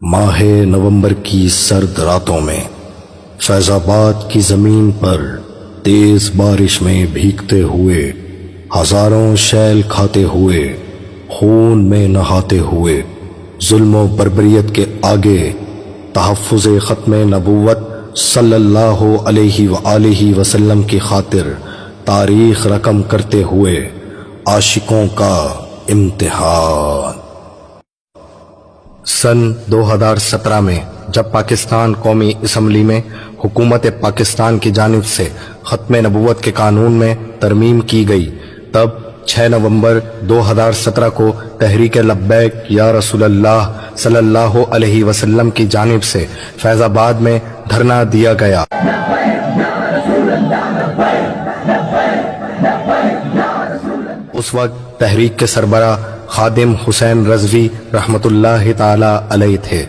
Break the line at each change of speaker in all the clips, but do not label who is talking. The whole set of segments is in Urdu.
ماہ نومبر کی سرد راتوں میں فیض آباد کی زمین پر تیز بارش میں بھیگتے ہوئے، ہزاروں شیل کھاتے ہوئے، خون میں نہاتے ہوئے، ظلم و بربریت کے آگے تحفظ ختم نبوت صلی اللہ علیہ وآلہ وسلم کی خاطر تاریخ رقم کرتے ہوئے عاشقوں کا امتحان۔ سن 2017 میں جب پاکستان قومی اسمبلی میں حکومت پاکستان کی جانب سے ختم نبوت کے قانون میں ترمیم کی گئی، تب 6 نومبر 2017 کو تحریک لبیک یا رسول اللہ صلی اللہ علیہ وسلم کی جانب سے فیض آباد میں دھرنا دیا گیا۔ اس وقت تحریک کے سربراہ خادم حسین رضوی رحمت اللہ تعالی علیہ تھے۔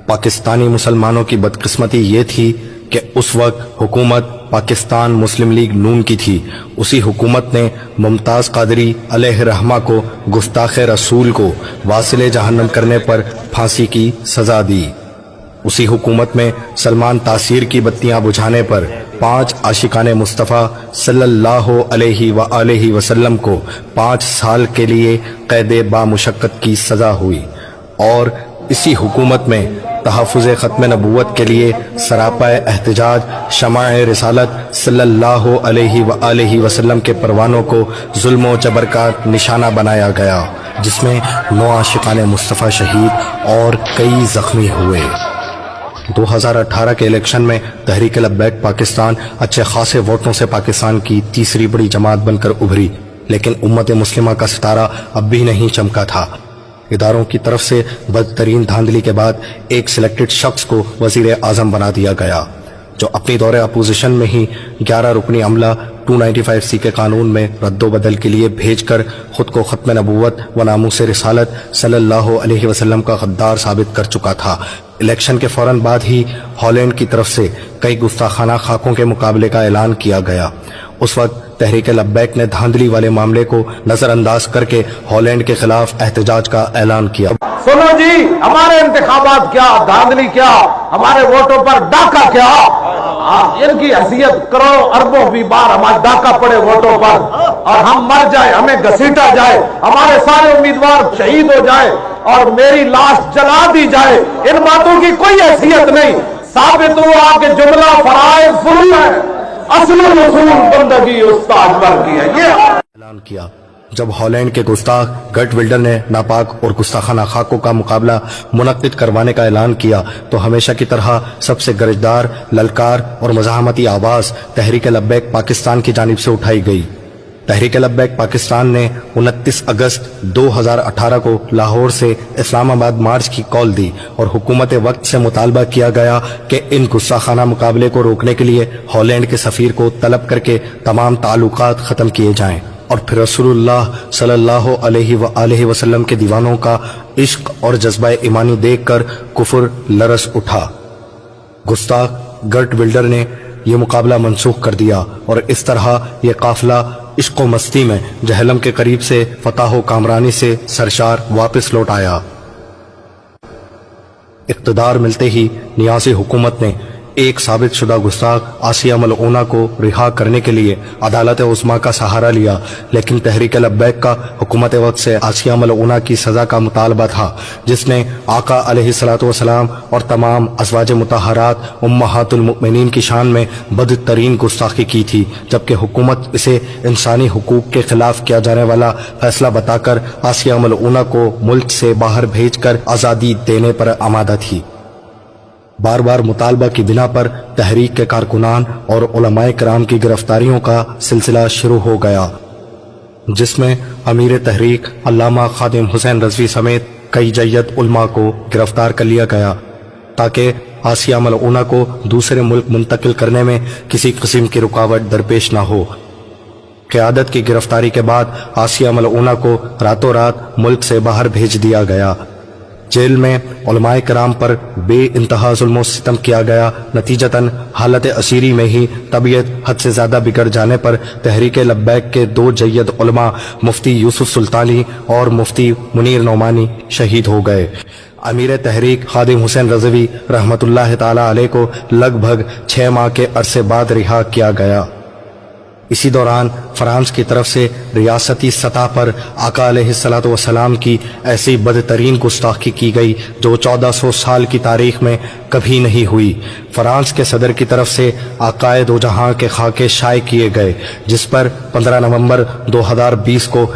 پاکستانی مسلمانوں کی بدقسمتی یہ تھی کہ اس وقت حکومت پاکستان مسلم لیگ نون کی تھی۔ اسی حکومت نے ممتاز قادری علیہ رحمہ کو گستاخ رسول کو واصل جہنم کرنے پر پھانسی کی سزا دی۔ اسی حکومت میں سلمان تاثیر کی بتیاں بجھانے پر 5 عاشقان مصطفیٰ صلی اللہ علیہ وآلہ وسلم کو 5 سال کے لیے قید بامشقت کی سزا ہوئی، اور اسی حکومت میں تحفظ ختم نبوت کے لیے سراپا احتجاج شمع رسالت صلی اللہ علیہ وآلہ وسلم کے پروانوں کو ظلم و جبر کا نشانہ بنایا گیا، جس میں 9 عاشقان مصطفیٰ شہید اور کئی زخمی ہوئے۔ 2018 کے الیکشن میں تحریک لبیک پاکستان اچھے خاصے ووٹوں سے پاکستان کی تیسری بڑی جماعت بن کر ابھری، لیکن امت مسلمہ کا ستارہ اب بھی نہیں چمکا تھا۔ اداروں کی طرف سے بدترین دھاندلی کے بعد ایک سلیکٹڈ شخص کو وزیر اعظم بنا دیا گیا، جو اپنی دور اپوزیشن میں ہی 11 رکنی عملہ 295C کے قانون میں رد و بدل کے لیے بھیج کر خود کو ختم نبوت و ناموس رسالت صلی اللہ علیہ وسلم کا غدار ثابت کر چکا تھا۔ الیکشن کے فوراً بعد ہی ہالینڈ کی طرف سے کئی گستاخانہ خاکوں کے مقابلے کا اعلان کیا گیا۔ اس وقت تحریک لبیک نے دھاندلی والے معاملے کو نظر انداز کر کے ہالینڈ کے خلاف احتجاج کا اعلان کیا۔
سنو جی، ہمارے انتخابات کیا، دھاندلی کیا، ہمارے ووٹوں پر ڈاکہ کیا، ان کی حیثیت کروڑوں اربوں بھی بار ہمارا ڈاکہ پڑے ووٹوں پر اور ہم مر جائے، ہمیں گھسیٹا جائے، ہمارے سارے امیدوار شہید ہو جائے اور میری لاش جلا دی جائے، ان باتوں کی کوئی حیثیت نہیں۔ ثابت ہوا کہ جملہ فرائض ظلم ہے، اصل رسول بندگی استاد پر کی ہے۔ یہ
اعلان کیا جب ہالینڈ کے گستاخ گرٹ ولڈر نے ناپاک اور گستاخانہ خاکوں کا مقابلہ منعقد کروانے کا اعلان کیا، تو ہمیشہ کی طرح سب سے گرجدار للکار اور مزاحمتی آواز تحریک لبیک پاکستان کی جانب سے اٹھائی گئی۔ تحریک لبیک پاکستان نے 29 اگست 2018 کو لاہور سے اسلام آباد مارچ کی کال دی اور حکومت وقت سے مطالبہ کیا گیا کہ ان گستاخانہ مقابلے کو روکنے کے لیے ہالینڈ کے سفیر کو طلب کر کے تمام تعلقات ختم کیے جائیں، اور پھر رسول اللہ صلی اللہ علیہ وآلہ وسلم کے دیوانوں کا عشق اور جذبہ ایمانی دیکھ کر کفر لرز اٹھا۔ گستاخ گرٹ ولڈر نے یہ مقابلہ منسوخ کر دیا، اور اس طرح یہ قافلہ عشق و مستی میں جہلم کے قریب سے فتح و کامرانی سے سرشار واپس لوٹ آیا۔ اقتدار ملتے ہی نیازی حکومت نے ایک ثابت شدہ گستاخ آسیہ ملعونہ کو رہا کرنے کے لیے عدالت عظمیٰ کا سہارا لیا، لیکن تحریک لبیک کا حکومت وقت سے آسیہ ملعونہ کی سزا کا مطالبہ تھا، جس نے آقا علیہ الصلوۃ والسلام اور تمام ازواج مطہرات امہات المؤمنین کی شان میں بدترین گستاخی کی تھی، جبکہ حکومت اسے انسانی حقوق کے خلاف کیا جانے والا فیصلہ بتا کر آسیہ ملعونہ کو ملک سے باہر بھیج کر آزادی دینے پر آمادہ تھی۔ بار بار مطالبہ کی بنا پر تحریک کے کارکنان اور علماء کرام کی گرفتاریوں کا سلسلہ شروع ہو گیا، جس میں امیر تحریک علامہ خادم حسین رضوی سمیت کئی جید علماء کو گرفتار کر لیا گیا، تاکہ آسیہ ملعونہ کو دوسرے ملک منتقل کرنے میں کسی قسم کی رکاوٹ درپیش نہ ہو۔ قیادت کی گرفتاری کے بعد آسیہ ملعونہ کو راتوں رات ملک سے باہر بھیج دیا گیا۔ جیل میں علماء کرام پر بے انتہا ظلم و ستم کیا گیا۔ نتیجتاً حالت اسیری میں ہی طبیعت حد سے زیادہ بگڑ جانے پر تحریک لبیک کے 2 جید علماء مفتی یوسف سلطانی اور مفتی منیر نعمانی شہید ہو گئے۔ امیر تحریک خادم حسین رضوی رحمۃ اللہ تعالی علیہ کو لگ بھگ 6 ماہ کے عرصے بعد رہا کیا گیا۔ اسی دوران فرانس کی طرف سے ریاستی سطح پر آقا علیہ الصلوۃ والسلام کی ایسی بدترین گستاخی کی گئی جو 1400 سال کی تاریخ میں کبھی نہیں ہوئی۔ فرانس کے صدر کی طرف سے عقائد و جہاں کے خاکے شائع کیے گئے، جس پر 15 نومبر 2020 کو